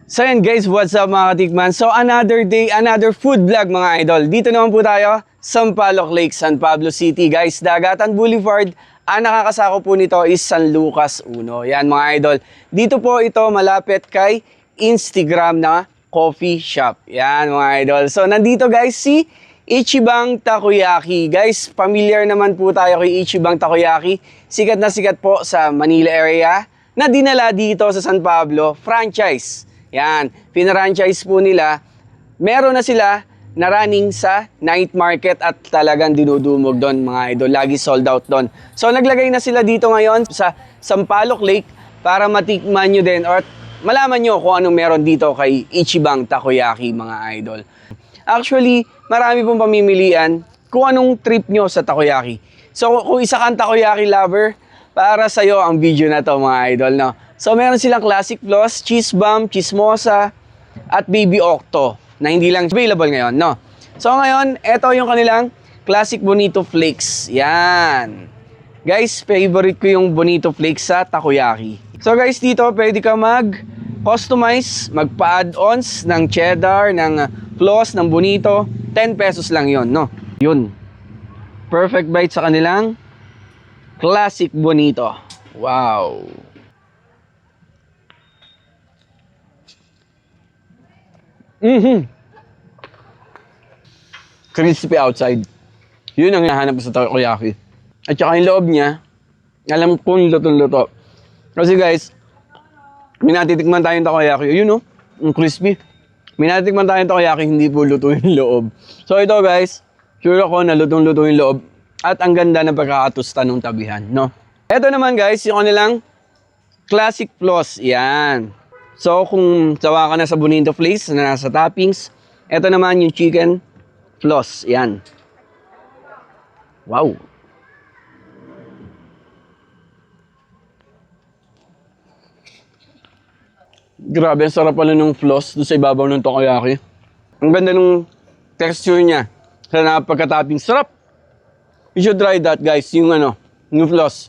So yan guys, what's up mga katikman? So another day, another food vlog mga idol. Dito naman po tayo, Sampaloc Lake, San Pablo City. Guys, Dagatan Boulevard. Ang nakakasako po nito is San Lucas 1. Yan mga idol. Dito po ito malapit kay Instagram na coffee shop. Yan mga idol. So nandito guys si Ichibang Takoyaki. Guys, familiar naman po tayo kay Ichibang Takoyaki. Sikat na sikat po sa Manila area na dinala dito sa San Pablo, franchise. Yan, pinarangchise po nila. Meron na sila na running sa night market at talagang dinudumog doon mga idol. Lagi sold out doon. So naglagay na sila dito ngayon sa Sampaloc Lake para matikman nyo din or malaman nyo kung anong meron dito kay Ichibang Takoyaki mga idol. Actually, marami pong pamimilian kung anong trip nyo sa takoyaki. So kung isa kang takoyaki lover, para sa'yo ang video na to mga idol, no? So meron silang classic floss, cheese bomb, chismosa, at baby octo na hindi lang available ngayon, no? So ngayon, eto yung kanilang classic bonito flakes. Yan. Guys, favorite ko yung bonito flakes sa takoyaki. So guys, dito pwede ka mag-customize, magpa-add-ons ng cheddar, ng floss, ng bonito. 10 pesos lang yon, no? Yun. Perfect bite sa kanilang classic bonito. Wow. Crispy outside. Yun ang hinahanap ko sa takoyaki. At saka yung loob niya, alam kong luto-luto. Kasi guys, minatitikman tayong takoyaki. Yun, no? Yung crispy. Minatitikman tayong takoyaki, hindi po luto yung loob. So ito guys, sure ako na lutong-luto yung loob. At ang ganda ng pagkakatusta ng tabihan, no? Ito naman guys, yung kanilang classic floss. Yan. So kung sawa ka na sa bonito flakes na nasa toppings, ito naman yung chicken floss. Yan. Wow. Grabe, ang sarap pala ng floss doon sa ibabaw ng takoyaki. Ang ganda ng texture niya sa napagka-topping. Sarap! You should try that guys, yung yung floss.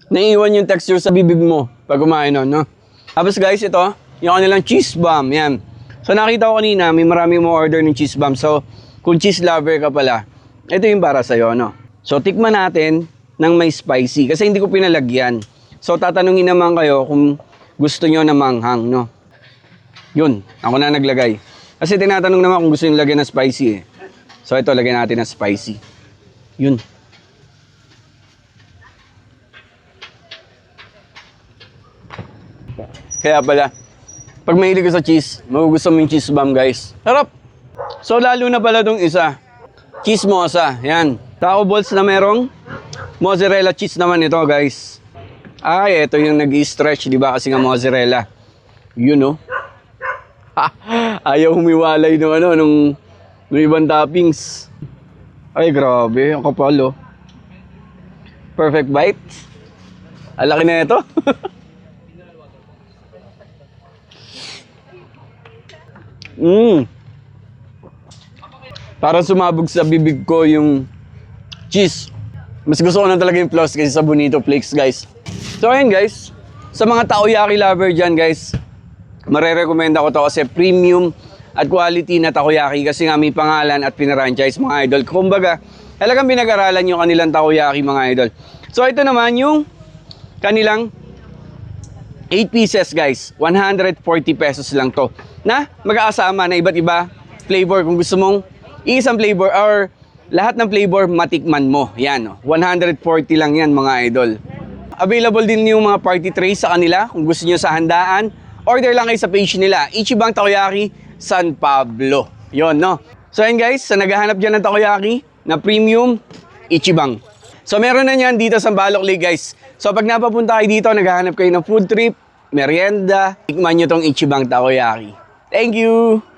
Naiiwan yung texture sa bibig mo pag kumain nun, no? Tapos guys, ito, yung kanilang cheese bomb, yan. So nakita ko kanina, may marami mo order ng cheese bomb. So, kung cheese lover ka pala, ito yung para sa'yo, no? So, tikman natin ng may spicy kasi hindi ko pinalagyan. So, tatanungin naman kayo kung gusto nyo na manghang, no? Yun, ako na naglagay. Kasi tinatanong naman kung gusto nyo lagyan ng spicy, eh. So, ito, lagyan natin ng spicy. Yun. Kaya pala, pag mahilig ka sa cheese, magugustuhan mo yung cheese bomb, guys. Sarap! So, lalo na pala itong isa. Chismosa. Yan. Taco balls na merong mozzarella cheese naman ito, guys. Ay, ito yung nag-i-stretch, di ba? Kasi nga mozzarella. Yun, no? Ayaw humiwalay nung ibang toppings. Ay, grabe. Ang kapal, oh. Perfect bite. Alaki na ito. Parang sumabog sa bibig ko yung cheese. Mas gusto ko na talaga yung floss kasi sa bonito flakes, guys. So, ayun guys. Sa mga takoyaki lover dyan, guys, marerekomenda ko to kasi premium at quality na takoyaki kasi nga may pangalan at pinarangchise mga idol. Kumbaga, talagang pinag-aralan yung kanilang takoyaki mga idol. So, ito naman yung kanilang 8 pieces guys. 140 pesos lang to. Na mag-aasama na iba't iba flavor. Kung gusto mong isang flavor or lahat ng flavor matikman mo. Yan, 140 lang yan mga idol. Available din yung mga party trays sa kanila. Kung gusto nyo sa handaan, order lang kayo sa page nila. Ichibang Takoyaki, San Pablo. Yon, no? So yun guys, sa naghahanap dyan ng takoyaki na premium, Ichibang. So meron na yan dito sa Sampaloc Lake guys. So pag napapunta kayo dito, naghahanap kayo ng food trip, merienda, tikman nyo tong Ichibang Takoyaki. Thank you!